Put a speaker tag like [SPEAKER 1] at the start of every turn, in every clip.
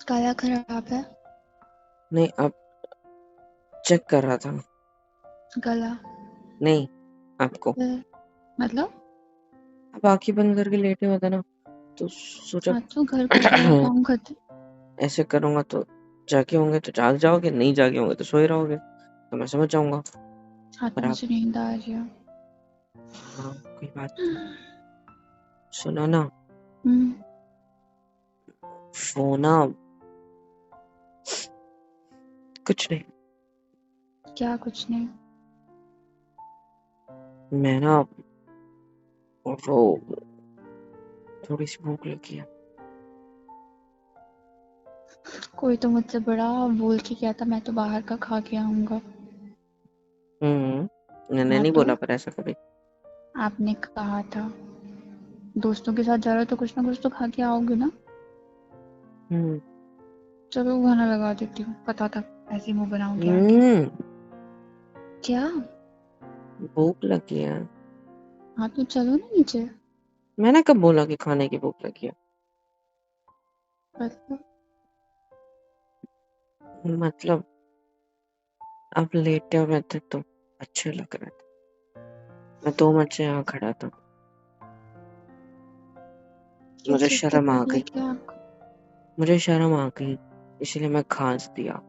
[SPEAKER 1] गला खराब है?
[SPEAKER 2] नहीं, अब चेक कर रहा था।
[SPEAKER 1] गला
[SPEAKER 2] नहीं, आपको
[SPEAKER 1] मतलब
[SPEAKER 2] अब आंखें बंद करके लेटे होता ना, तो सोचा
[SPEAKER 1] आज तो घर कुछ नहीं काम करते।
[SPEAKER 2] ऐसे करूंगा तो जागे होंगे तो जाग जाओगे, नहीं जागे होंगे तो सोए रहोगे, तो मैं समझ जाऊंगा।
[SPEAKER 1] आज तो
[SPEAKER 2] पर आप
[SPEAKER 1] मुझे नींद आ रही है।
[SPEAKER 2] हाँ, कोई बात नहीं। सुनो ना, वो ना कुछ नहीं,
[SPEAKER 1] क्या कुछ नहीं?
[SPEAKER 2] मैं ना वो थोड़ी सी भूख लगी है।
[SPEAKER 1] कोई तो मुझसे बड़ा बोल के गया था मैं तो बाहर का खा के आऊंगा।
[SPEAKER 2] मैंने
[SPEAKER 1] हाँ
[SPEAKER 2] नहीं
[SPEAKER 1] तो
[SPEAKER 2] बोला पर ऐसा कभी।
[SPEAKER 1] आपने कहा था दोस्तों के साथ जा रहे हो तो कुछ ना कुछ तो खा के आओगे ना।
[SPEAKER 2] हम्म
[SPEAKER 1] चलो खाना लगा देती हूँ, पता था ऐसे मुंह बनाओगे आके।
[SPEAKER 2] हम्म
[SPEAKER 1] क्या?
[SPEAKER 2] भूख लगी है।
[SPEAKER 1] हाँ तो चलो ना नीचे।
[SPEAKER 2] मैंने कब बोला कि खाने की भूख लगी है?
[SPEAKER 1] मतलब
[SPEAKER 2] मतलब आप लेटे हुए थे तो अच्छे लग रहे थे। मैं 2 मिनट से यहाँ खड़ा था,
[SPEAKER 1] किस
[SPEAKER 2] मुझे
[SPEAKER 1] चीज की
[SPEAKER 2] शर्म आ
[SPEAKER 1] भूख
[SPEAKER 2] गई।
[SPEAKER 1] लगी है आपको?
[SPEAKER 2] मुझे शर्म आ गई, इसलिए मैं खांस दिया।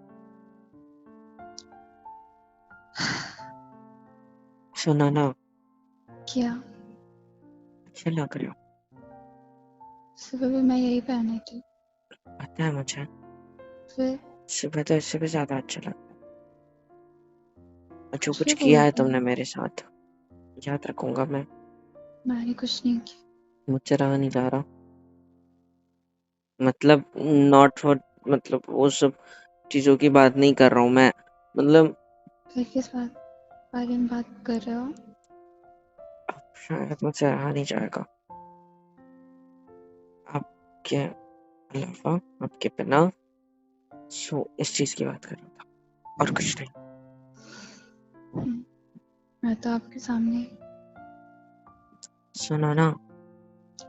[SPEAKER 2] सुना ना,
[SPEAKER 1] क्या?
[SPEAKER 2] अच्छे लग रहे हो।
[SPEAKER 1] सुबह भी मैं यही पहनी थी।
[SPEAKER 2] पता है मुझे,
[SPEAKER 1] फिर
[SPEAKER 2] सुबह तो इससे भी ज्यादा अच्छा लगा। और जो
[SPEAKER 1] कुछ
[SPEAKER 2] कुछ
[SPEAKER 1] भी
[SPEAKER 2] किया है
[SPEAKER 1] बोलते
[SPEAKER 2] तुमने
[SPEAKER 1] हैं।
[SPEAKER 2] मेरे साथ, याद रखूंगा मैं।
[SPEAKER 1] मैंने कुछ नहीं किया।
[SPEAKER 2] मुझसे रहा नहीं जा रहा। मतलब नॉट फॉर, मतलब वो सब चीजों की बात नहीं कर रहा हूँ मैं। मतलब
[SPEAKER 1] फिर किस बारे में बात कर रहे हो?
[SPEAKER 2] शायद मुझसे रहा नहीं जाएगा आपके अलावा, आपके बिना। सो इस चीज की बात कर रहा था और कुछ नहीं।
[SPEAKER 1] मैं तो आपके सामने।
[SPEAKER 2] सुनो ना,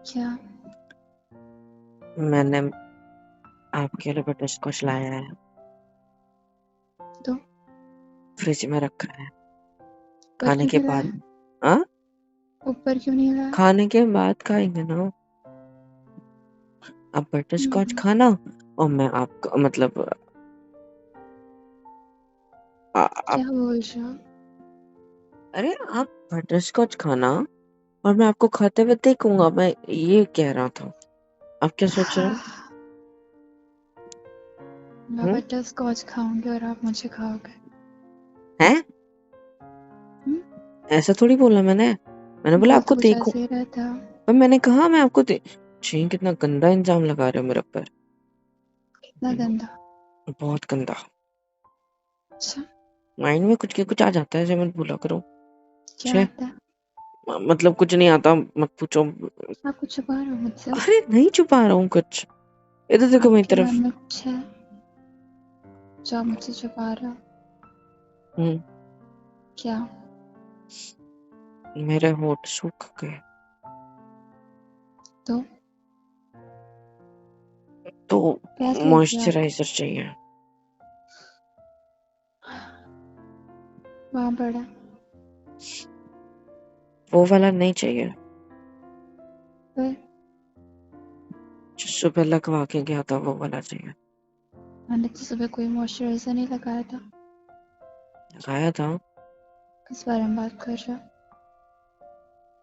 [SPEAKER 1] क्या?
[SPEAKER 2] मैंने आपके लिए बटर स्कॉच लाया है,
[SPEAKER 1] तो
[SPEAKER 2] फ्रिज में रखा है।
[SPEAKER 1] ऊपर
[SPEAKER 2] खाने
[SPEAKER 1] क्यों
[SPEAKER 2] के
[SPEAKER 1] नहीं
[SPEAKER 2] बाद,
[SPEAKER 1] लाया?
[SPEAKER 2] हाँ,
[SPEAKER 1] ऊपर क्यों नहीं लाया?
[SPEAKER 2] खाने के बाद खाएंगे ना। आप बटर स्कॉच खाना और मैं आपका मतलब आप,
[SPEAKER 1] क्या बोल रहे हो?
[SPEAKER 2] अरे आप बटर स्कॉच खाना और मैं आपको खाते हुए देखूंगा, मैं ये कह रहा था। आप क्या सोच रहे हो?
[SPEAKER 1] मैं बटर स्कॉच खाऊंगी और आप मुझे खाओगे।
[SPEAKER 2] हैं?
[SPEAKER 1] हम्म?
[SPEAKER 2] ऐसा थोड़ी बोला मैंने। मैंने बोला
[SPEAKER 1] बोल
[SPEAKER 2] आपको
[SPEAKER 1] तो कुछ
[SPEAKER 2] देखूं।
[SPEAKER 1] ऐसे ही रहा था।
[SPEAKER 2] पर मैंने कहा मैं आपको छी, कितना गंदा इल्जाम लगा रहे हो मेरे ऊपर।
[SPEAKER 1] कितना गंदा?
[SPEAKER 2] बहुत गंदा।
[SPEAKER 1] अच्छा,
[SPEAKER 2] माइंड में कुछ के कुछ आ जाता है, ऐसे मत बोला करो।
[SPEAKER 1] क्या
[SPEAKER 2] छे,
[SPEAKER 1] आता है?
[SPEAKER 2] मतलब कुछ नहीं आता, मत पूछो।
[SPEAKER 1] आप कुछ छुपा रहे हो मुझसे?
[SPEAKER 2] अरे नहीं छुपा रहा हूँ कुछ, इधर देखो मेरी
[SPEAKER 1] आपके मन
[SPEAKER 2] तरफ।
[SPEAKER 1] में कुछ है जो आप मुझसे छुपा रहे हो?
[SPEAKER 2] हम्म
[SPEAKER 1] क्या?
[SPEAKER 2] मेरे होठ सूख गए,
[SPEAKER 1] तो
[SPEAKER 2] तो
[SPEAKER 1] क्या सूख गया आपको?
[SPEAKER 2] मॉइस्चराइजर चाहिए।
[SPEAKER 1] वहां पड़ा?
[SPEAKER 2] वो वाला नहीं चाहिए
[SPEAKER 1] फिर
[SPEAKER 2] जो सुबह लगवा के गया था, वो वाला चाहिए।
[SPEAKER 1] मैंने तो सुबह कोई मॉइस्चराइजर नहीं लगाया था।
[SPEAKER 2] लगाया था।
[SPEAKER 1] किस बारे में बात कर रहे हो?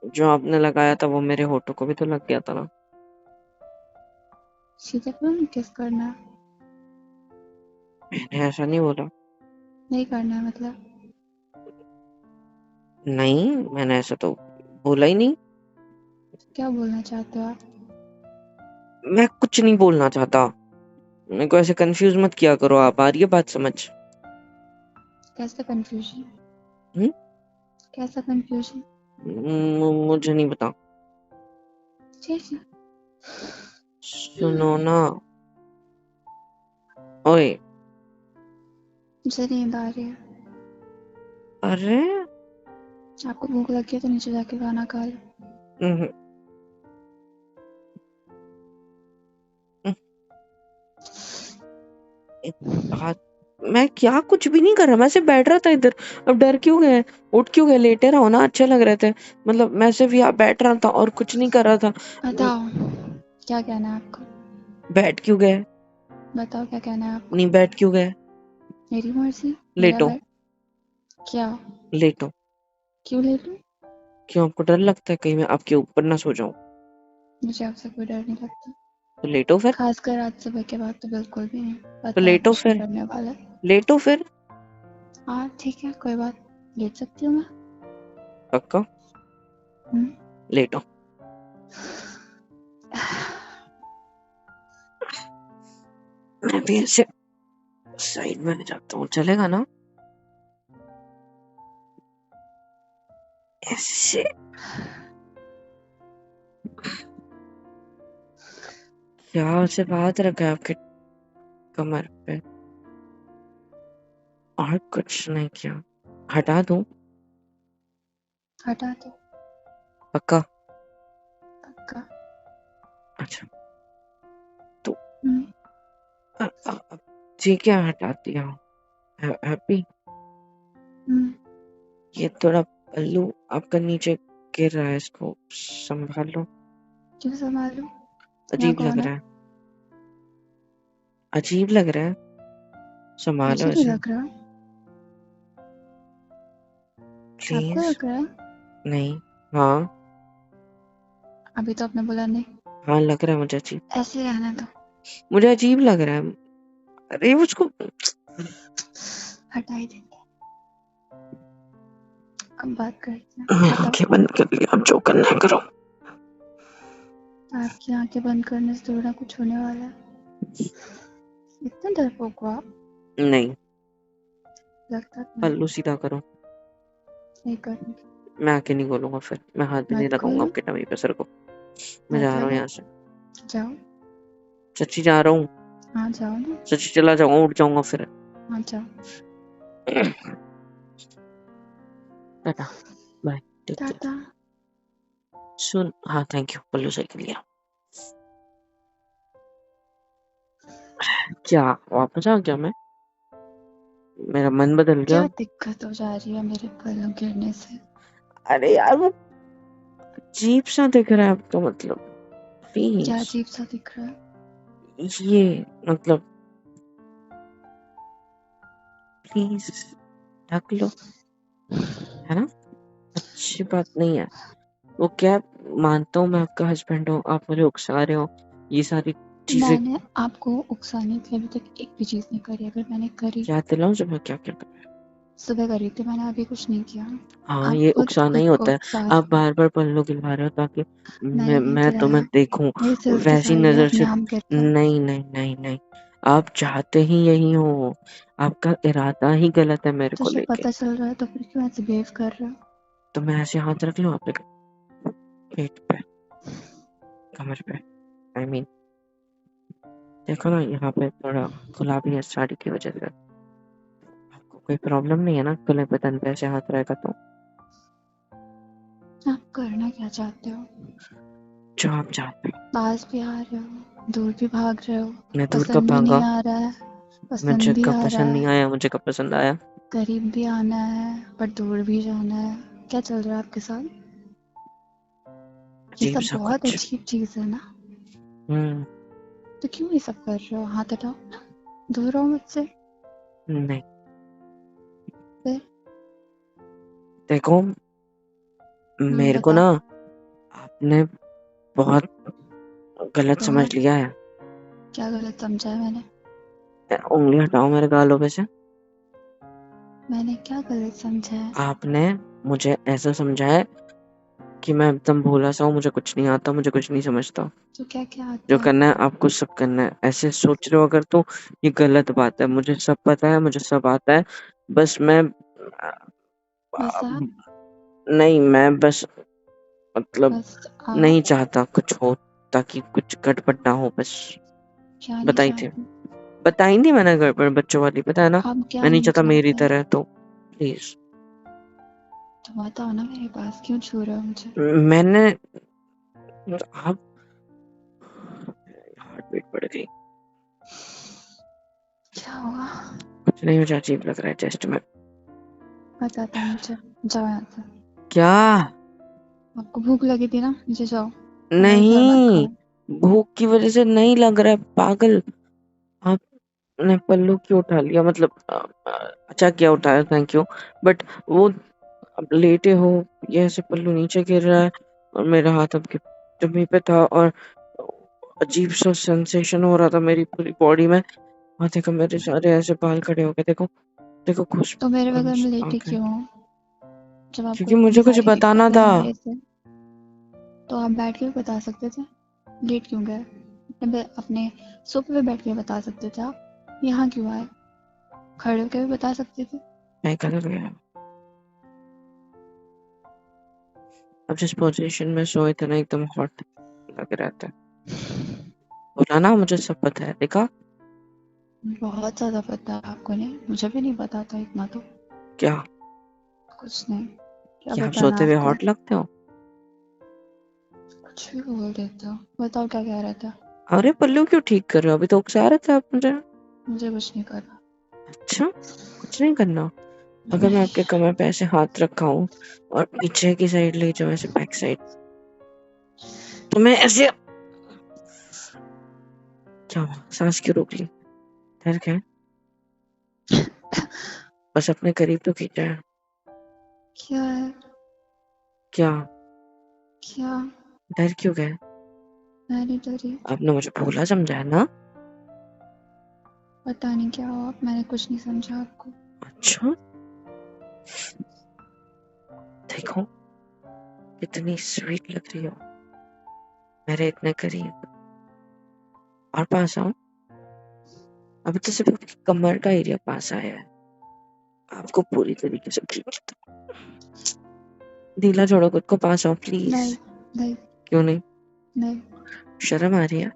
[SPEAKER 2] जो आपने लगाया था वो मेरे होठों को भी तो लग गया था ना।
[SPEAKER 1] सीधे पे किस करना है?
[SPEAKER 2] मैंने ऐसा नहीं बोला।
[SPEAKER 1] नहीं करना है मतलब?
[SPEAKER 2] नहीं, मैंने ऐसा तो बोला ही नहीं।
[SPEAKER 1] क्या बोलना चाहते हो आप?
[SPEAKER 2] मैं कुछ नहीं बोलना चाहता। मेरे को ऐसे कंफ्यूज मत किया करो आप, आ रही है बात समझ?
[SPEAKER 1] कैसा कंफ्यूजन?
[SPEAKER 2] हम्म
[SPEAKER 1] कैसा कंफ्यूजन?
[SPEAKER 2] मुझे नहीं पता।
[SPEAKER 1] ठीक है।
[SPEAKER 2] सुनो ना, ओए।
[SPEAKER 1] मुझे नींद आ रही है।
[SPEAKER 2] अरे
[SPEAKER 1] आपको भूख लगी है तो नीचे जाके खाना खा लो।
[SPEAKER 2] हम्म, हाथ मैं क्या कुछ भी नहीं कर रहा, मैं सिर्फ बैठ रहा था इधर। अब डर क्यों गए? उठ क्यों गए? लेटे रहो ना, अच्छे लग रहे थे। मतलब मैं सिर्फ यहाँ बैठ रहा था और कुछ नहीं कर रहा था।
[SPEAKER 1] बताओ क्या कहना है आपको?
[SPEAKER 2] बैठ क्यों गए?
[SPEAKER 1] बताओ क्या कहना है आपको?
[SPEAKER 2] नहीं, बैठ क्यों गए?
[SPEAKER 1] मेरी मर्जी, मेरा
[SPEAKER 2] लेटो,
[SPEAKER 1] घर। क्या?
[SPEAKER 2] लेटो।
[SPEAKER 1] क्यों ले लूं?
[SPEAKER 2] क्यों, आपको डर लगता है कहीं मैं आपके ऊपर ना सो जाऊं?
[SPEAKER 1] मुझे आपसे कोई डर नहीं लगता,
[SPEAKER 2] तो लेटो फिर।
[SPEAKER 1] खासकर आज सुबह के बाद तो बिल्कुल भी नहीं।
[SPEAKER 2] तो
[SPEAKER 1] पता है
[SPEAKER 2] लेटो
[SPEAKER 1] कुछ नहीं
[SPEAKER 2] फिर।
[SPEAKER 1] करने वाला।
[SPEAKER 2] लेटो फिर।
[SPEAKER 1] हाँ ठीक है, कोई बात, लेट सकती हूँ मैं।
[SPEAKER 2] पक्का?
[SPEAKER 1] हम्म।
[SPEAKER 2] लेटो। मैं भी ऐसे साइड में जाता हूँ, चलेगा ना? ऐसे। क्या से बात रखा है आपके कमर पे? और कुछ नहीं किया। हटा दूं?
[SPEAKER 1] हटा दो।
[SPEAKER 2] पक्का?
[SPEAKER 1] पक्का।
[SPEAKER 2] अच्छा। तो
[SPEAKER 1] हम्म।
[SPEAKER 2] ये क्या हटा दिया? हैप्पी?
[SPEAKER 1] हम्म।
[SPEAKER 2] ये थोड़ा पल्लू आपका नीचे गिर रहा है, इसको संभाल लो।
[SPEAKER 1] क्यों संभालूं? यहाँ
[SPEAKER 2] अजीब लग
[SPEAKER 1] कौन है?
[SPEAKER 2] रहा है। अजीब लग रहा है, संभालो
[SPEAKER 1] मुझे नहीं
[SPEAKER 2] इसे
[SPEAKER 1] लग रहा। आपको
[SPEAKER 2] प्लीज।
[SPEAKER 1] लग रहा है?
[SPEAKER 2] नहीं। हाँ।
[SPEAKER 1] अभी तो आपने बोला नहीं।
[SPEAKER 2] हाँ लग रहा है मुझे अजीब।
[SPEAKER 1] ऐसे रहने दो।
[SPEAKER 2] मुझे अजीब लग रहा है। अरे उसको
[SPEAKER 1] हटा ही देंगे। अब बात करते हैं, बताओ।
[SPEAKER 2] आंखें बंद कर लिया, अब जो करना है करो।
[SPEAKER 1] आपकी आंखें बंद करने से थोड़ा कुछ होने वाला है। इतने डरपोक हो आप?
[SPEAKER 2] नहीं,
[SPEAKER 1] लगता तो है।
[SPEAKER 2] पल्लू सीधा करो।
[SPEAKER 1] नहीं करूंगी।
[SPEAKER 2] मैं आके नहीं खोलूंगा, फिर मैं हाथ भी नहीं
[SPEAKER 1] मत
[SPEAKER 2] लगाऊंगा
[SPEAKER 1] खोलो।
[SPEAKER 2] आपके टमी पे सर को। मैं
[SPEAKER 1] मत
[SPEAKER 2] जा रहा हूँ
[SPEAKER 1] लगाओ।
[SPEAKER 2] यहाँ से।
[SPEAKER 1] जाओ।
[SPEAKER 2] सच्ची जा रहा हूँ।
[SPEAKER 1] हाँ जाओ ना।
[SPEAKER 2] सच्ची चला जाऊंगा, उठ जाऊंगा फिर।
[SPEAKER 1] हाँ जाओ।
[SPEAKER 2] टाटा। बाय। Take care.
[SPEAKER 1] टाटा।
[SPEAKER 2] सुन, हाँ थैंक यू, पल्लू सही कर लिया। क्या वापस आ गया मैं? मेरा मन बदल
[SPEAKER 1] क्या
[SPEAKER 2] गया?
[SPEAKER 1] दिक्कत हो जा रही है मेरे पल्लू गिरने से?
[SPEAKER 2] अरे यार वो अजीब सा दिख रहा है आपका, मतलब
[SPEAKER 1] क्या
[SPEAKER 2] प्लीज।
[SPEAKER 1] अजीब सा दिख रहा है?
[SPEAKER 2] ये मतलब प्लीज ढक लो, है ना? अच्छी बात नहीं है वो। क्या, मानता हूँ मैं आपका हस्बैंड हूँ, आप मुझे उकसा रहे हो, ये सारी चीजें।
[SPEAKER 1] मैंने आपको उकसाने की अभी तक एक भी चीज नहीं करी। अगर मैंने करी,
[SPEAKER 2] याद दिलाऊं जब मैं क्या क्या कर रहा?
[SPEAKER 1] सुबह करी थी मैंने, अभी कुछ नहीं किया।
[SPEAKER 2] हाँ,
[SPEAKER 1] आप
[SPEAKER 2] ये
[SPEAKER 1] खुद
[SPEAKER 2] उकसाना ही
[SPEAKER 1] खुद को
[SPEAKER 2] होता है।
[SPEAKER 1] उकसा
[SPEAKER 2] आप
[SPEAKER 1] रहे
[SPEAKER 2] बार बार पल्लू गिलवा रहे हो ताकि
[SPEAKER 1] मैंने नहीं
[SPEAKER 2] मैं
[SPEAKER 1] गिराया।
[SPEAKER 2] तुम्हें देखूं
[SPEAKER 1] मेरी सिल्क की
[SPEAKER 2] वैसी
[SPEAKER 1] साड़ी है,
[SPEAKER 2] नजर
[SPEAKER 1] अपने
[SPEAKER 2] से।
[SPEAKER 1] आप गिर गया।
[SPEAKER 2] नहीं नहीं नहीं नहीं, आप चाहते ही यही हो। आपका इरादा ही गलत है मेरे
[SPEAKER 1] तो
[SPEAKER 2] को
[SPEAKER 1] जब
[SPEAKER 2] लेके।
[SPEAKER 1] पता चल रहा है तो फिर क्यों ऐसे बिहेव कर रहे हो?
[SPEAKER 2] तो मैं ऐसे हाथ रख लूं आपके पेट पे, कमर पे, आई मीन। देखो ना, यहाँ पे थोड़ा खुला भी है साड़ी की वजह से। आपको कोई प्रॉब्लम नहीं है ना खुले बदन पे ऐसे हाथ रहेगा तो?
[SPEAKER 1] आप करना क्या चाहते हो?
[SPEAKER 2] जो आप चाहते हो।
[SPEAKER 1] पास भी आ रहे हो, दूर भी भाग रहे हो।
[SPEAKER 2] मैं दूर कब
[SPEAKER 1] पसंद भी नहीं
[SPEAKER 2] भागा?
[SPEAKER 1] आ रहा है,
[SPEAKER 2] मुझे
[SPEAKER 1] पसंद भी
[SPEAKER 2] कब
[SPEAKER 1] आ रहा
[SPEAKER 2] पसंद नहीं
[SPEAKER 1] है।
[SPEAKER 2] आया? मुझे कब पसंद आया?
[SPEAKER 1] करीब भी आना है पर दूर भी जाना है। क्या चल रहा है आपके साथ? ये
[SPEAKER 2] अजीब
[SPEAKER 1] सब
[SPEAKER 2] सा
[SPEAKER 1] बहुत
[SPEAKER 2] कुछ।
[SPEAKER 1] अजीब चीज है ना।
[SPEAKER 2] हम्म।
[SPEAKER 1] तो क्यों ये सब कर रहे हो? हाथ हटाओ, दूर रहो मुझसे।
[SPEAKER 2] नहीं।
[SPEAKER 1] फिर
[SPEAKER 2] देखो, मेरे को
[SPEAKER 1] बताओ।
[SPEAKER 2] ना आपने बहुत गलत समझ
[SPEAKER 1] बहुत?
[SPEAKER 2] लिया है।
[SPEAKER 1] क्या गलत समझा है मैंने?
[SPEAKER 2] उंगली हटाओ मेरे गालों पे से।
[SPEAKER 1] मैंने क्या गलत समझा है?
[SPEAKER 2] आपने मुझे ऐसा समझा है कि मैं एकदम भोला सा हूँ, मुझे कुछ नहीं आता, मुझे कुछ नहीं समझता।
[SPEAKER 1] तो क्या क्या आता
[SPEAKER 2] जो
[SPEAKER 1] है?
[SPEAKER 2] करना है आपको सब करना है, ऐसे सोच रहे हो अगर तो ये गलत बात है। मुझे सब पता है, मुझे सब आता है। बस मैं
[SPEAKER 1] बस आप?
[SPEAKER 2] नहीं, मैं बस मतलब
[SPEAKER 1] बस
[SPEAKER 2] नहीं
[SPEAKER 1] आप?
[SPEAKER 2] चाहता कुछ हो, ताकि कुछ गड़बड़ ना हो बस।
[SPEAKER 1] क्या नहीं
[SPEAKER 2] बताई थी,
[SPEAKER 1] चाहती?
[SPEAKER 2] बताई नहीं मैंने गड़बड़ बच्चों वाली, पता है ना?
[SPEAKER 1] आप क्या
[SPEAKER 2] मैं नहीं
[SPEAKER 1] नहीं
[SPEAKER 2] चाहता मेरी
[SPEAKER 1] चाहते?
[SPEAKER 2] तरह, तो प्लीज।
[SPEAKER 1] तो बताओ ना, मेरे पास क्यों छू रहे हो मुझे?
[SPEAKER 2] मैंने आप हार्ट बीट बढ़ गई।
[SPEAKER 1] क्या हुआ?
[SPEAKER 2] कुछ नहीं, मुझे अजीब लग रहा है चेस्ट में।
[SPEAKER 1] बताता मुझे। जाओ यहाँ से।
[SPEAKER 2] क्या?
[SPEAKER 1] आपको भूख लगी थी ना, नीचे जाओ। हमारे साथ मत
[SPEAKER 2] नहीं,
[SPEAKER 1] खाओ।
[SPEAKER 2] भूख की वजह से नहीं लग रहा है पागल। आपने पल्लू क्यों उठा लिया, मतलब अच्छा किया उठाया, थैंक यू। बट वो अब लेटे हो, ये ऐसे पल्लू नीचे गिर रहा है और मेरा हाथ आपके टमी पे था और अजीब सा सेंसेशन हो रहा था मेरी पूरी बॉडी में। हाँ देखो मेरे सारे ऐसे बाल खड़े हो गए, देखो देखो खुश
[SPEAKER 1] तो मेरे बगल में लेटे
[SPEAKER 2] आंखें।
[SPEAKER 1] क्यों हो? जब आपको
[SPEAKER 2] क्योंकि मुझे कुछ
[SPEAKER 1] सारी
[SPEAKER 2] बताना
[SPEAKER 1] दिक्कत है
[SPEAKER 2] था।
[SPEAKER 1] मेरे से, तो आप बैठ के भी बता सकते थे। लेट क्यों गए? अपने सोफे पे बैठ के बता सकते थे आप। यहाँ क्यों आए? खड़े होकर भी बता सकते थे।
[SPEAKER 2] मैं कलर गया। अब जिस पोजीशन में सोए थे ना, एकदम हॉट लग रहा था। बोला ना, मुझे सब पता है, देखा।
[SPEAKER 1] बहुत ज्यादा पता है आपको। नहीं, मुझे भी नहीं पता था इतना तो।
[SPEAKER 2] क्या?
[SPEAKER 1] कुछ नहीं। क्या
[SPEAKER 2] क्या आप
[SPEAKER 1] बताना
[SPEAKER 2] सोते हुए
[SPEAKER 1] आपको?
[SPEAKER 2] हॉट लगते हो?
[SPEAKER 1] कुछ भी बोल देते हो। बताओ क्या कह रहे थे?
[SPEAKER 2] अरे पल्लू क्यों ठीक कर रहे हो, अभी तो उकसा रहे थे आप मुझे।
[SPEAKER 1] मुझे कुछ नहीं करना।
[SPEAKER 2] अच्छा, कुछ नहीं करना। अगर मैं आपके कमर पे ऐसे हाथ रखा हूँ और पीछे की साइड ले जाऊँ, ऐसे बैक साइड, तो मैं ऐसे, क्या हुआ, सांस क्यों रोक ली? डर क्या है? बस अपने करीब तो खींचा है।
[SPEAKER 1] क्या है?
[SPEAKER 2] क्या?
[SPEAKER 1] क्या?
[SPEAKER 2] डर क्यों गए?
[SPEAKER 1] मैं नहीं डरी।
[SPEAKER 2] आपने मुझे भोला समझा है ना?
[SPEAKER 1] पता नहीं क्या हुआ, मैंने कुछ नहीं समझा आपको।
[SPEAKER 2] अच्छा, देखो कितनी स्वीट लग रही हो मेरे इतने करीब। और पास आओ। अभी तो सिर्फ आपकी कमर का एरिया पास आया है, आपको पूरी तरीके से ढीला छोड़ो खुद को, पास आओ प्लीज।
[SPEAKER 1] नहीं। नहीं।
[SPEAKER 2] क्यों नहीं?
[SPEAKER 1] नहीं।
[SPEAKER 2] शर्म आ रही है?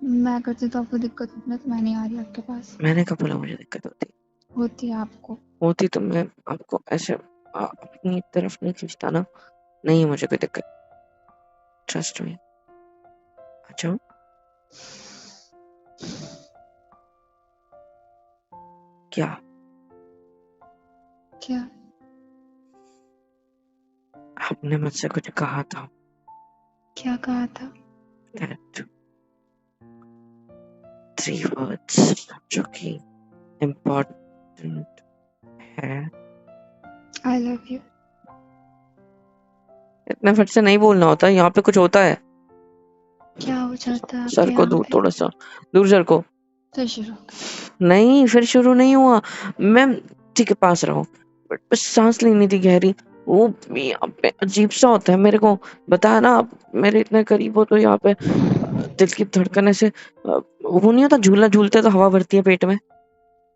[SPEAKER 1] मैं करती तो आपको दिक्कत होती ना, तो मैं नहीं आ रही आपके पास।
[SPEAKER 2] मैंने कब बोला मुझे दिक्कत होती?
[SPEAKER 1] होती है आपको।
[SPEAKER 2] होती तो मैं आपको ऐसे अपनी तरफ नहीं खींचता ना। नहीं है मुझे कोई दिक्कत, ट्रस्ट मी। अच्छा, क्या?
[SPEAKER 1] क्या?
[SPEAKER 2] आपने मुझसे कुछ कहा था,
[SPEAKER 1] क्या कहा था?
[SPEAKER 2] that 3 words जो कि इम्पोर्टेंट है।
[SPEAKER 1] आई लव यू।
[SPEAKER 2] इतने फट से नहीं बोलना होता, यहाँ पे कुछ होता है।
[SPEAKER 1] क्या हो जाता है
[SPEAKER 2] सर
[SPEAKER 1] आपके
[SPEAKER 2] को
[SPEAKER 1] यहाँ
[SPEAKER 2] दूर,
[SPEAKER 1] पे?
[SPEAKER 2] थोड़ा सा दूर सर को।
[SPEAKER 1] फिर शुरू।
[SPEAKER 2] नहीं, फिर शुरू नहीं हुआ। मैं, ठीक है पास रहो, बट बस सांस लेनी थी गहरी। वो यहाँ पे अजीब सा होता है मेरे को, बताया ना आप मेरे इतने करीब हो तो यहाँ पे दिल की धड़कन ऐसे वो नहीं होता, झूला झूलते तो हवा भरती है पेट में,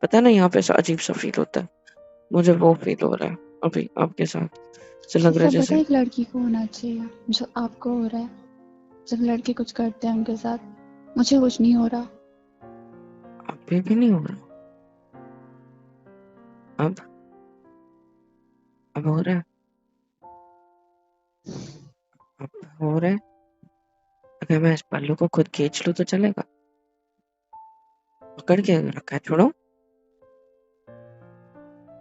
[SPEAKER 2] पता है ना, यहाँ पे ऐसा अजीब सा फील होता है। मुझे वो फील हो रहा है अभी आपके साथ, ऐसे
[SPEAKER 1] ये
[SPEAKER 2] लग रहा है
[SPEAKER 1] सब पता
[SPEAKER 2] जैसे।
[SPEAKER 1] है एक लड़की को होना चाहिए, जो आपको हो रहा है। जब लड़के कुछ करते हैं उनके साथ, मुझे कुछ नहीं हो रहा।
[SPEAKER 2] अभी भी नहीं हो रहा? अब अब हो रहा है? अब हो रहा है? अगर मैं इस पल्लू को खुद खींच लूं तो चलेगा? पकड़ के रखा है, छोड़ो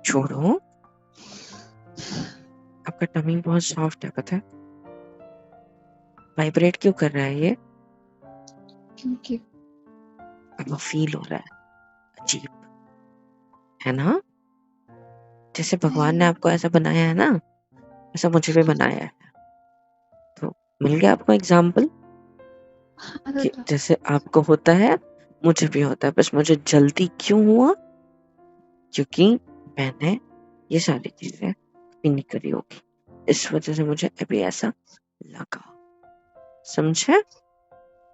[SPEAKER 2] छोड़ो। आपका टमी बहुत सॉफ्ट है, पता है? वाइब्रेट क्यों कर रहा है ये?
[SPEAKER 1] क्योंकि
[SPEAKER 2] अब वो फील हो रहा है अजीब, है ना? जैसे भगवान ने आपको ऐसा बनाया है ना, ऐसा मुझे भी बनाया है। तो मिल गया आपको एग्जाम्पल कि
[SPEAKER 1] आदत है।
[SPEAKER 2] जैसे आपको होता है मुझे भी होता है, बस मुझे जल्दी क्यों हुआ? क्योंकि मैंने ये सारी चीजें कभी नहीं करी होगी, इस वजह से मुझे अभी ऐसा लगा, समझे?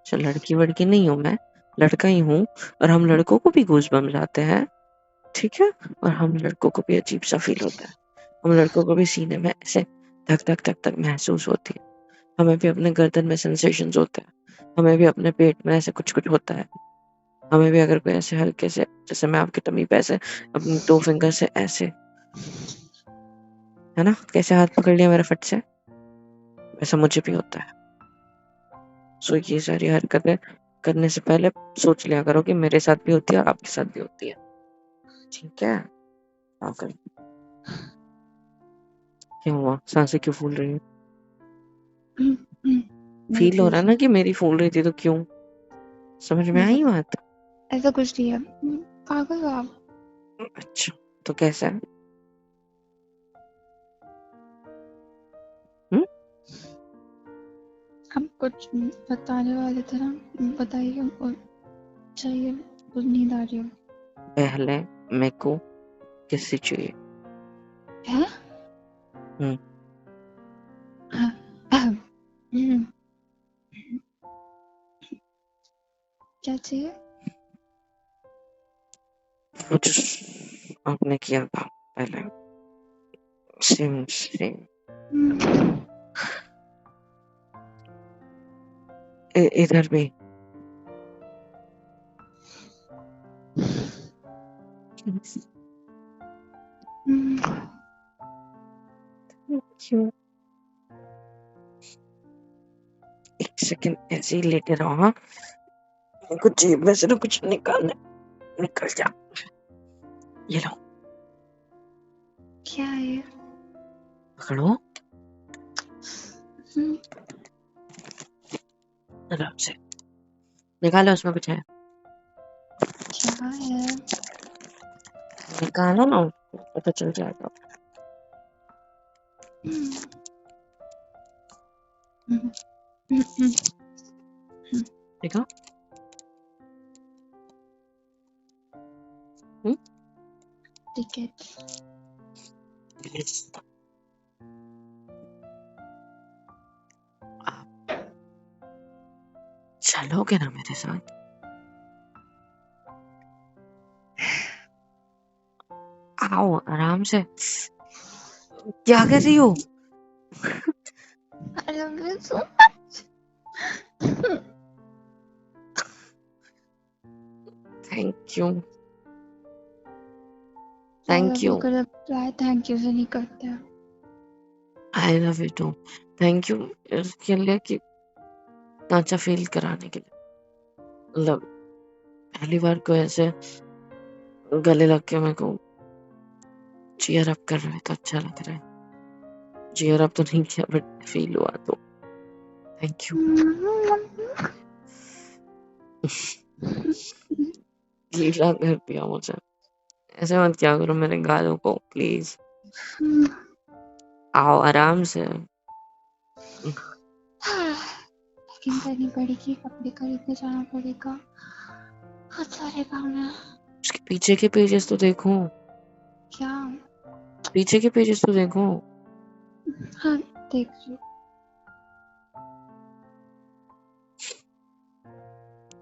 [SPEAKER 2] जो लड़की वड़की नहीं हूँ मैं, लड़का ही हूँ। और हम लड़कों को भी गूज बम्स आते हैं, ठीक है? और हम लड़कों को भी अजीब सा फील होता है, हम लड़कों को भी सीने में ऐसे धक धक धक धक महसूस होती है, हमें भी अपने गर्दन में सेंसेशंस होते हैं, हमें भी अपने पेट में ऐसे कुछ कुछ होता है, हमें भी अगर कोई ऐसे हल्के से, जैसे मैं आपकी टमी पे ऐसे अपनी 2 फिंगर से ऐसे, है ना, कैसे हाथ पकड़ लिया मेरा फट से, वैसा मुझे भी होता है। सो ये सारी हरकतें करने से पहले सोच लिया करो कि मेरे साथ भी होती है और आपके साथ भी होती है, ठीक है? पागल। क्या हुआ? सांसें क्यों फूल रही है?
[SPEAKER 1] नहीं
[SPEAKER 2] फील हो रहा है
[SPEAKER 1] कुछ
[SPEAKER 2] ना कि मेरी फूल रही थी, तो क्यों? समझ में आई बात?
[SPEAKER 1] ऐसा कुछ नहीं है। पागल हो आप।
[SPEAKER 2] अच्छा, तो कैसा है? हम्म?
[SPEAKER 1] आप कुछ बताने वाले थे ना, बताइए। और चाहिए, कुछ नींद आ रही हो?
[SPEAKER 2] पहले मेरे को किससे चाहिए?
[SPEAKER 1] है?
[SPEAKER 2] हम्म,
[SPEAKER 1] हम्म, क्या चाहिए?
[SPEAKER 2] वो जो आपने किया था पहले, सेम सेम इधर भी। क्यों? एक सेकंड ऐसे ही लेटे रहो। हाँ, कुछ जेब में से ना कुछ निकालना, निकल जा। ये लो,
[SPEAKER 1] क्या है ये?
[SPEAKER 2] पकड़ो आराम से, निकालो, उसमें कुछ है?
[SPEAKER 1] क्या है?
[SPEAKER 2] निकालो ना, पता चल जाएगा। देखो।
[SPEAKER 1] टिकट।
[SPEAKER 2] आप चलोगे ना मेरे साथ? आओ आराम से। क्या कर रही हो?
[SPEAKER 1] I love you so
[SPEAKER 2] thank you,
[SPEAKER 1] I
[SPEAKER 2] thank
[SPEAKER 1] love
[SPEAKER 2] you.
[SPEAKER 1] you का रिप्लाई थैंक यू से नहीं करते हैं।
[SPEAKER 2] I love you too. Thank you इसके लिए कि अच्छा फील कराने के लिए। मतलब पहली बार को ऐसे गले लग के मेरे को चीयर अप कर रहे तो अच्छा लग रहा है। चीयर अप तो नहीं किया बट फील हुआ, तो थैंक यू। गीला कर दिया मुझे। ऐसे मत क्या करो मेरे गालों को प्लीज। आओ आराम से।
[SPEAKER 1] पैकिंग करनी पड़ेगी, कपड़े खरीदने जाना पड़ेगा, बहुत सारे काम है।
[SPEAKER 2] उसके पीछे के पेजेस तो देखो,
[SPEAKER 1] क्या?
[SPEAKER 2] पीछे के पेजेस तो देखो।
[SPEAKER 1] हाँ, देख रही हूँ।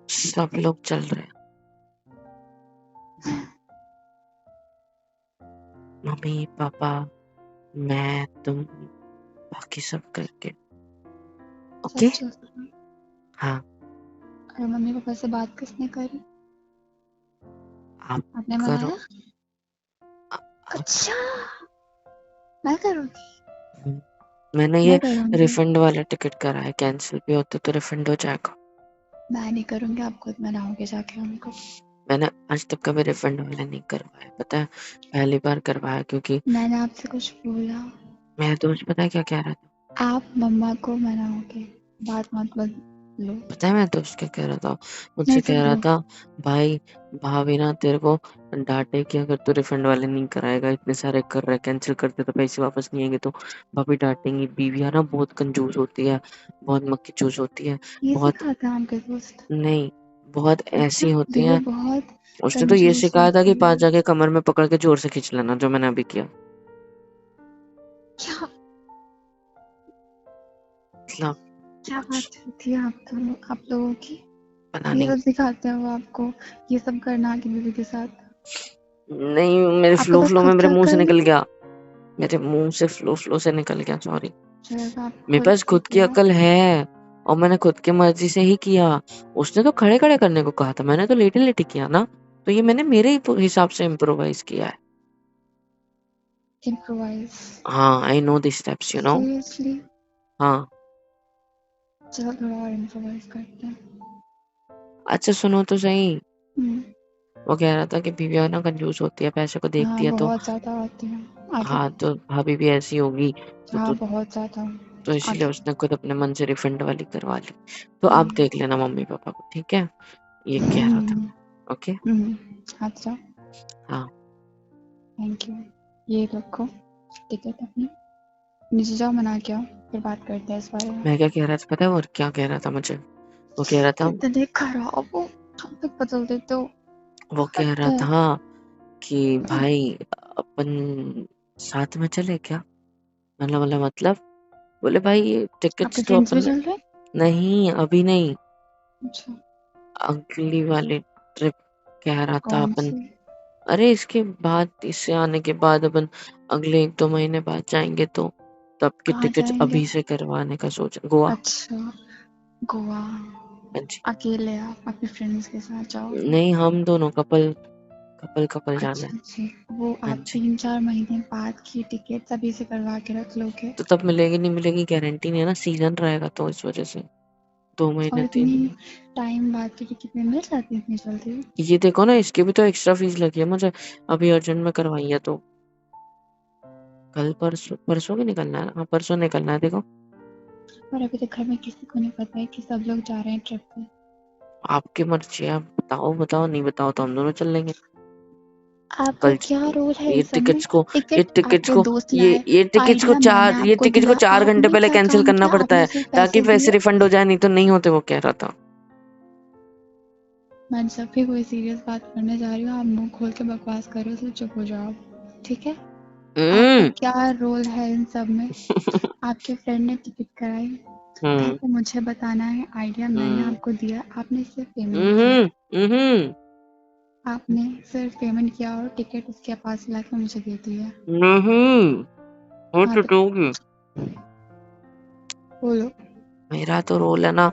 [SPEAKER 2] सब लोग चल रहे हैं, मम्मी पापा मैं तुम बाकी सब करके। ओके
[SPEAKER 1] सच है।
[SPEAKER 2] हाँ।
[SPEAKER 1] और मम्मी पापा से बात किसने करी?
[SPEAKER 2] आप
[SPEAKER 1] आपने
[SPEAKER 2] करो।
[SPEAKER 1] मनाया? अच्छा, मैं करूँगी।
[SPEAKER 2] मैंने
[SPEAKER 1] मैं
[SPEAKER 2] ये
[SPEAKER 1] करूँगी।
[SPEAKER 2] रिफंड वाला टिकट करा है, कैंसिल भी होता तो रिफंड हो जाएगा।
[SPEAKER 1] मैं नहीं करूँगी, आप खुद मनाओगे जाके उनको।
[SPEAKER 2] मैंने आज तक कभी रिफंड वाला नहीं करवाया, पता है, पहली बार करवाया क्योंकि
[SPEAKER 1] मैंने आपसे कुछ बोला?
[SPEAKER 2] मेरा दोस्त पता है क्या कह रहा था?
[SPEAKER 1] आप मम्मा को मनाओगे, बात मत बदलो।
[SPEAKER 2] पता है मेरा दोस्त क्या कह रहा था?
[SPEAKER 1] नहीं
[SPEAKER 2] मुझसे कह रहा
[SPEAKER 1] बदलो।
[SPEAKER 2] था भाई भाभी ना तेरे को डांटे कि अगर तू रिफंड वाले नहीं कराएगा, इतने सारे कर रहे, कैंसिल करते तो पैसे वापस नहीं आएंगे, तो भाभी डांटेंगी। बीवियां ना बहुत कंजूस होती है, बहुत मक्खी चूस होती है,
[SPEAKER 1] ये
[SPEAKER 2] बहुत
[SPEAKER 1] सिखाता है आपके दोस्त?
[SPEAKER 2] नहीं, बहुत
[SPEAKER 1] अच्छा,
[SPEAKER 2] ऐसी होती
[SPEAKER 1] बीवी
[SPEAKER 2] हैं।
[SPEAKER 1] बहुत
[SPEAKER 2] उसने तो ये
[SPEAKER 1] कंजूस
[SPEAKER 2] सिखाया था कि
[SPEAKER 1] होती
[SPEAKER 2] पास
[SPEAKER 1] है।
[SPEAKER 2] जाके कमर में पकड़ के जोर से खींच लेना, जो मैंने अभी किया।
[SPEAKER 1] क्या?
[SPEAKER 2] मतलब
[SPEAKER 1] क्या
[SPEAKER 2] कुछ
[SPEAKER 1] बात होती है आप लोगों की?
[SPEAKER 2] पता
[SPEAKER 1] ये
[SPEAKER 2] नहीं।
[SPEAKER 1] सब सिखाते हैं वो आपको? ये सब करना आपकी बीवी के साथ?
[SPEAKER 2] नहीं, मेरे
[SPEAKER 1] आपके
[SPEAKER 2] फ्लो
[SPEAKER 1] पास
[SPEAKER 2] फ्लो में
[SPEAKER 1] खुद
[SPEAKER 2] मेरे
[SPEAKER 1] का
[SPEAKER 2] मुंह से
[SPEAKER 1] अक्ल
[SPEAKER 2] निकल
[SPEAKER 1] नहीं है?
[SPEAKER 2] गया, मेरे मुंह से फ्लो फ्लो से निकल गया, सॉरी।
[SPEAKER 1] चलो, आप
[SPEAKER 2] मेरे
[SPEAKER 1] खुद
[SPEAKER 2] पास
[SPEAKER 1] की
[SPEAKER 2] खुद की
[SPEAKER 1] किया।
[SPEAKER 2] अकल है और मैंने खुद की मर्जी से ही किया। उसने तो खड़े खड़े करने को कहा था, मैंने तो लेटे लेटे किया ना, तो ये मैंने मेरे ही हिसाब से इम्प्रोवाइज किया है।
[SPEAKER 1] इम्प्रोवाइज?
[SPEAKER 2] हाँ, I know the steps, you know.
[SPEAKER 1] Seriously?
[SPEAKER 2] हाँ,
[SPEAKER 1] चलो थोड़ा और इम्प्रोवाइज करते हैं।
[SPEAKER 2] अच्छा सुनो तो सही,
[SPEAKER 1] हम्म,
[SPEAKER 2] वो कह रहा था कि बीवियां ना कंजूस होती है, पैसे को देखती
[SPEAKER 1] हाँ
[SPEAKER 2] है तो।
[SPEAKER 1] बहुत ज्यादा होती है। आगे।
[SPEAKER 2] हाँ तो भाभी भी ऐसी होगी,
[SPEAKER 1] हाँ
[SPEAKER 2] तो
[SPEAKER 1] बहुत ज्यादा।
[SPEAKER 2] तो इसलिए
[SPEAKER 1] आगे।
[SPEAKER 2] उसने खुद अपने मन से रिफंड वाली करवा ली। तो आप
[SPEAKER 1] हम्म।
[SPEAKER 2] देख लेना मम्मी पापा को, ठीक है? ये कह रहा था।
[SPEAKER 1] हम्म।
[SPEAKER 2] ओके।
[SPEAKER 1] अच्छा।
[SPEAKER 2] हाँ।
[SPEAKER 1] Thank you. ये रखो टिकट अपनी, नीचे जाओ मना के आओ, फिर बात करते हैं इस बारे में।
[SPEAKER 2] मैं क्या कह रहा था पता है, और क्या कह रहा था मुझे? वो कह रहा था,
[SPEAKER 1] इतने खराब हो, हम तक बदल देते हो।
[SPEAKER 2] वो कह
[SPEAKER 1] हद
[SPEAKER 2] रहा
[SPEAKER 1] है।
[SPEAKER 2] था कि भाई अपन साथ में चले क्या? मतलब बोले भाई ये
[SPEAKER 1] आपके
[SPEAKER 2] टिकट्स तो
[SPEAKER 1] फ्रेंड्स भी
[SPEAKER 2] अपन,
[SPEAKER 1] चल रहे हैं?
[SPEAKER 2] नहीं अभी नहीं,
[SPEAKER 1] अच्छा।
[SPEAKER 2] अगली वाली ट्रिप कह रहा था
[SPEAKER 1] कौन
[SPEAKER 2] अपन।
[SPEAKER 1] सी?
[SPEAKER 2] अरे इसके बाद, इससे आने के बाद अपन अगले 1-2 महीने बाद जाएंगे, तो तब की
[SPEAKER 1] कहाँ
[SPEAKER 2] टिकट्स
[SPEAKER 1] जाएंगे?
[SPEAKER 2] अभी से करवाने का सोच, गोवा।
[SPEAKER 1] अच्छा। गोवा।
[SPEAKER 2] हाँ जी।
[SPEAKER 1] अकेले आप अपने फ्रेंड्स के साथ जाओगे?
[SPEAKER 2] नहीं हम दोनों कपल, कपल जाना है।
[SPEAKER 1] अच्छा जी। वो
[SPEAKER 2] हाँ
[SPEAKER 1] आप
[SPEAKER 2] जी।
[SPEAKER 1] 3-4 महीने बाद की टिकट अभी से करवा के रख लोगे?
[SPEAKER 2] तो तब मिलेगी नहीं मिलेगी गारंटी नहीं है ना, सीजन रहेगा तो इस वजह से। दो
[SPEAKER 1] और
[SPEAKER 2] महीने तीन
[SPEAKER 1] इतनी
[SPEAKER 2] महीने
[SPEAKER 1] टाइम बाद की टिकट में मिल जाती है इतनी जल्दी?
[SPEAKER 2] ये देखो ना, इसकी भी तो एक्स्ट्रा फीस लगी है मुझे, अभी अर्जेंट में करवाई है तो। कल परसों, परसों भी निकलना है, हाँ परसों निकलना है देखो।
[SPEAKER 1] और अभी तक घर में किसी को नहीं पता है कि सब लोग जा रहे हैं ट्रिप पे।
[SPEAKER 2] आपकी मर्जी है, आप बताओ बताओ, नहीं बताओ तो हम दोनों चल लेंगे
[SPEAKER 1] आपका
[SPEAKER 2] कल।
[SPEAKER 1] क्या रोल है
[SPEAKER 2] ये
[SPEAKER 1] इन सब में?
[SPEAKER 2] टिकट्स को, ये
[SPEAKER 1] टिकट
[SPEAKER 2] टिकट्स
[SPEAKER 1] आपके
[SPEAKER 2] को,
[SPEAKER 1] दोस्त लाए, आइडिया मैंने
[SPEAKER 2] ये
[SPEAKER 1] आपको
[SPEAKER 2] टिकट को
[SPEAKER 1] दिया,
[SPEAKER 2] 4 घंटे
[SPEAKER 1] आपने
[SPEAKER 2] पहले
[SPEAKER 1] क्या
[SPEAKER 2] कैंसिल
[SPEAKER 1] काम
[SPEAKER 2] करना
[SPEAKER 1] किया?
[SPEAKER 2] पड़ता
[SPEAKER 1] आपने
[SPEAKER 2] है
[SPEAKER 1] सिर्फ
[SPEAKER 2] ताकि
[SPEAKER 1] पैसे
[SPEAKER 2] पैसे
[SPEAKER 1] दिए।
[SPEAKER 2] रिफंड हो जाए, नहीं तो नहीं होते, वो कह रहा था।
[SPEAKER 1] मैं जब भी कोई सीरियस बात करने जा रही हूँ आप मुंह खोल के बकवास करो तो चुप हो जाओ आप, ठीक है? आपका
[SPEAKER 2] हम्म।
[SPEAKER 1] क्या रोल है इन सब में? आपके फ्रेंड ने टिकट कराई,
[SPEAKER 2] हम्म।
[SPEAKER 1] आपको मुझे बताना है, आइडिया मैंने
[SPEAKER 2] हम्म।
[SPEAKER 1] आपको दिया, आपने सिर्फ पेमेंट किया।
[SPEAKER 2] हम्म। हम्म।
[SPEAKER 1] आपने सिर्फ पेमेंट किया और टिकट उसके पास ला के मुझे दे दी है।
[SPEAKER 2] नहीं हो
[SPEAKER 1] हाँ
[SPEAKER 2] तो
[SPEAKER 1] तो
[SPEAKER 2] दोगी।
[SPEAKER 1] बोलो।
[SPEAKER 2] मेरा तो रोल है ना,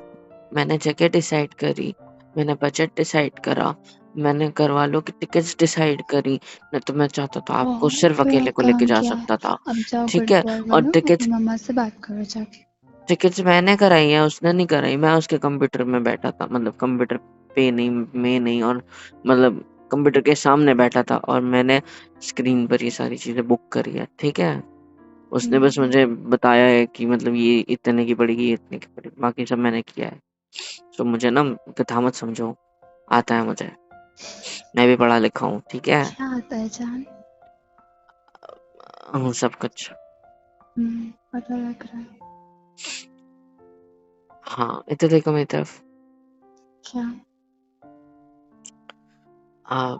[SPEAKER 2] मैंने जगह डिसाइड करी, मैंने बजट डिसाइड करा, मैंने घर वालों की टिकट्स डिसाइड करी, नहीं तो मैं चाहता था आपको
[SPEAKER 1] और
[SPEAKER 2] सिर्फ
[SPEAKER 1] फिर
[SPEAKER 2] अकेले
[SPEAKER 1] आप
[SPEAKER 2] को लेके
[SPEAKER 1] काम
[SPEAKER 2] जा
[SPEAKER 1] किया है।
[SPEAKER 2] सकता था।
[SPEAKER 1] अब जाओ
[SPEAKER 2] ठीक
[SPEAKER 1] गुड
[SPEAKER 2] है।
[SPEAKER 1] बॉय
[SPEAKER 2] और
[SPEAKER 1] बनो, अपनी मम्मा से बात करो जाके।
[SPEAKER 2] टिकट्स मैंने कराई है, उसने नहीं कराई। मैं उसके कंप्यूटर में बैठा था, मतलब कंप्यूटर पे नहीं, में नहीं, और मतलब कंप्यूटर के सामने बैठा था और मैंने स्क्रीन पर ये सारी चीजें बुक करी है, ठीक है? उसने बस
[SPEAKER 1] हम्म,
[SPEAKER 2] मुझे बताया है कि मतलब ये इतने की पड़ेगी, ये इतने की पड़ेगी, बाकी सब मैंने किया है। तो मुझे ना कथा मत समझो, आता है मुझे, मैं भी पढ़ा लिखा हूँ, ठीक है?
[SPEAKER 1] क्या आता है जान?
[SPEAKER 2] हूँ सब कुछ।
[SPEAKER 1] पता लग रहा है।
[SPEAKER 2] हाँ इधर देखो मेरी तरफ।
[SPEAKER 1] क्या?
[SPEAKER 2] आ,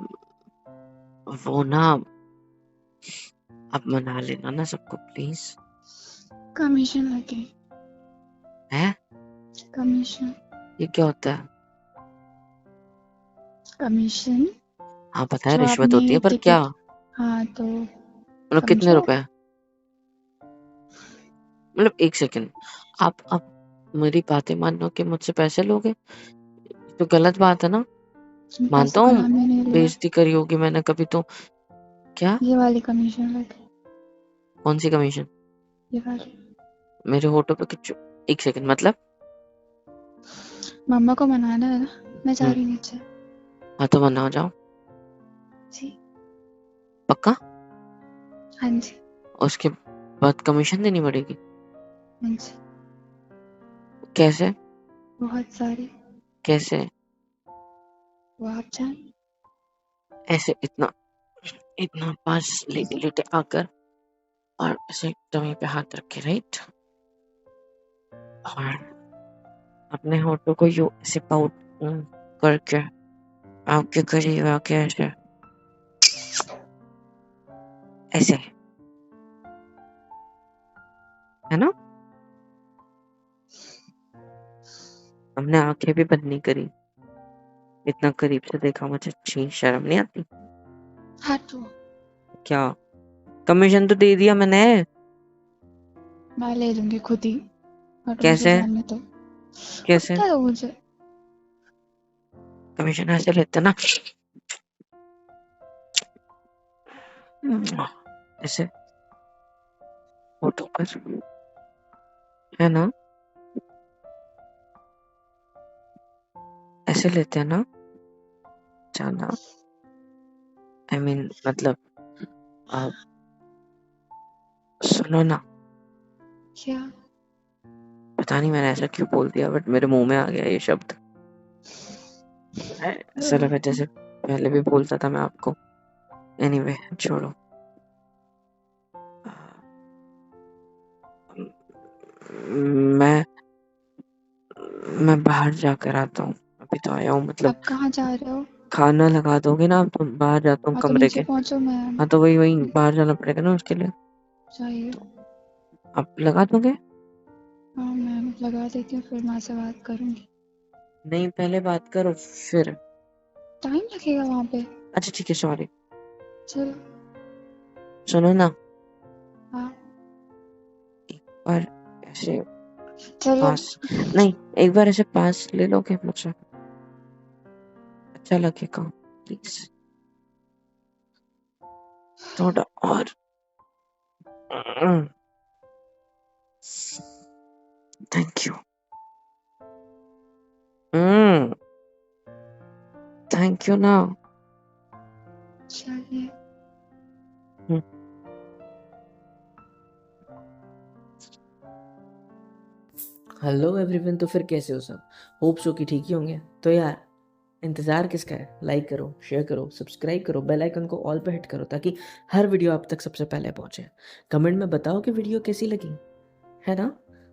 [SPEAKER 2] वो ना, अब मना लेना ना सबको प्लीज।
[SPEAKER 1] कमीशन लगे।
[SPEAKER 2] है?
[SPEAKER 1] कमीशन।
[SPEAKER 2] ये क्या होता है?
[SPEAKER 1] कमीशन।
[SPEAKER 2] हाँ पता है
[SPEAKER 1] जो
[SPEAKER 2] रिश्वत
[SPEAKER 1] आपने
[SPEAKER 2] होती है, पर क्या?
[SPEAKER 1] टिकट, हाँ तो
[SPEAKER 2] मतलब कितने
[SPEAKER 1] समझो।
[SPEAKER 2] रुपए? मतलब एक सेकंड, आप मेरी बातें मानो कि मुझसे पैसे लोगे, तो गलत बात है ना। मानता
[SPEAKER 1] पैसे का
[SPEAKER 2] हूँ
[SPEAKER 1] नाम ही नहीं लिया।
[SPEAKER 2] बेइज्जती करी होगी मैंने कभी तो। क्या?
[SPEAKER 1] ये वाली कमीशन लगे।
[SPEAKER 2] कौन सी कमीशन?
[SPEAKER 1] ये वाली।
[SPEAKER 2] मेरे होठों पे कुछ, एक सेकंड मतलब।
[SPEAKER 1] मम्मा को मनाना है ना, मैं जा
[SPEAKER 2] हम्म।
[SPEAKER 1] रही नीचे।
[SPEAKER 2] हाँ तो मना जाओ।
[SPEAKER 1] जी।
[SPEAKER 2] पक्का?
[SPEAKER 1] हाँ जी।
[SPEAKER 2] उसके बाद कमीशन देनी पड़ेगी?
[SPEAKER 1] हाँ जी।
[SPEAKER 2] कैसे?
[SPEAKER 1] बहुत सारी।
[SPEAKER 2] कैसे?
[SPEAKER 1] वो आप जान।
[SPEAKER 2] ऐसे इतना, इतना पास लेटे लेटे आकर और ऐसे टमी पे हाथ रखे, राइट? और अपने होठों को यूं ऐसे पाउट करके आपके करीब आके ऐसे, ऐसे, है ना? हमने आंखें भी बंद नहीं करी, इतना करीब से देखा मुझे, अच्छी शर्म नहीं आती?
[SPEAKER 1] हाँ तो
[SPEAKER 2] क्या? कमीशन तो दे दिया मैंने।
[SPEAKER 1] मैं ले लूंगी खुद ही, और मुझे
[SPEAKER 2] कैसे?
[SPEAKER 1] जाने दो।
[SPEAKER 2] कैसे
[SPEAKER 1] पता है मुझे।
[SPEAKER 2] कमीशन ऐसे लेते ना, ऐसे होठों पर, है ना? पैसे लेते हैं ना जाना, आई मीन मतलब आप सुनो ना,
[SPEAKER 1] क्या?
[SPEAKER 2] पता नहीं मैंने ऐसा क्यों बोल दिया बट मेरे मुंह में आ गया ये शब्द। ऐसा लगा जैसे पहले भी बोलता था मैं आपको। एनीवे छोड़ो। मैं मैं बाहर जाकर आता हूँ, अभी तो आया हूँ, मतलब
[SPEAKER 1] आप कहाँ जा रहे हो?
[SPEAKER 2] खाना लगा दोगे ना आप तो बाहर जाता हूँ
[SPEAKER 1] हाँ तो
[SPEAKER 2] कमरे
[SPEAKER 1] नीचे
[SPEAKER 2] के।
[SPEAKER 1] पहुंचो, मैं
[SPEAKER 2] हाँ तो वही बाहर जाना पड़ेगा ना उसके लिए।
[SPEAKER 1] चाहिए।
[SPEAKER 2] आप लगा दोगे?
[SPEAKER 1] हाँ मैं लगा देती हूँ, फिर माँ से बात करूंगी।
[SPEAKER 2] नहीं पहले बात करो फिर।
[SPEAKER 1] टाइम लगेगा वहाँ पे।
[SPEAKER 2] अच्छा ठीक है सॉरी।
[SPEAKER 1] चलो।
[SPEAKER 2] सुनो ना,
[SPEAKER 1] हाँ
[SPEAKER 2] पर ऐसे
[SPEAKER 1] चलो।
[SPEAKER 2] पास नहीं, एक बार ऐसे पास ले लोगे मुझे, अच्छा लगेगा प्लीज, थोड़ा और। Thank you. थैंक यू ना।
[SPEAKER 1] चलिए।
[SPEAKER 3] हेलो एवरीवन, तो फिर कैसे हो सब? होप सो कि ठीक ही होंगे। तो यार इंतज़ार किसका है? लाइक करो, शेयर करो, सब्सक्राइब करो, बेल आइकन को ऑल पे हिट करो ताकि हर वीडियो आप तक सबसे पहले पहुंचे। कमेंट में बताओ कि वीडियो कैसी लगी, है ना?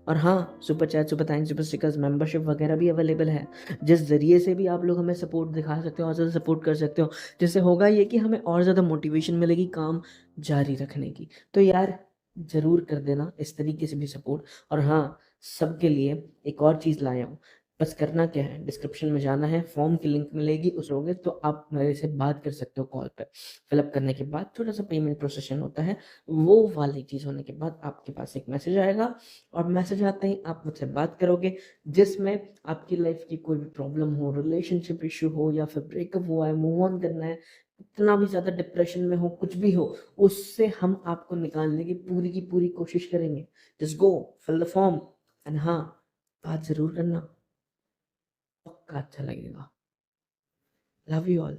[SPEAKER 3] और हाँ, super chat, super thanks, super stickers, membership वगैरह भी अवेलेबल है, जिस ज़रिए से भी आप लोग हमें सपोर्ट दिखा सकते हो और ज़्यादा सपोर्ट कर सकते हो, जिससे होगा ये कि हमें और ज़्यादा मोटिवेशन मिलेगी काम जारी रखने की। तो यार ज़रूर कर देना इस तरीके से भी सपोर्ट। और हाँ, सबके लिए एक और चीज़ लाया हूँ। बस करना क्या है, डिस्क्रिप्शन में जाना है, फॉर्म की लिंक मिलेगी, उसमें तो आप मेरे से बात कर सकते हो कॉल पे। फिलअप करने के बाद छोटा सा पेमेंट प्रोसेशन होता है, वो वाली चीज़ होने के बाद आपके पास एक मैसेज आएगा, और मैसेज आते ही आप मुझसे बात करोगे, जिसमें आपकी लाइफ की कोई भी प्रॉब्लम हो, रिलेशनशिप इशू हो, या फिर ब्रेकअप हुआ है, मूव ऑन करना है, इतना भी ज़्यादा डिप्रेशन में हो, कुछ भी हो, उससे हम आपको निकालने की पूरी कोशिश करेंगे। Just go, fill the form, and हाँ, बात ज़रूर करना, पक्का अच्छा लगेगा। Love you all.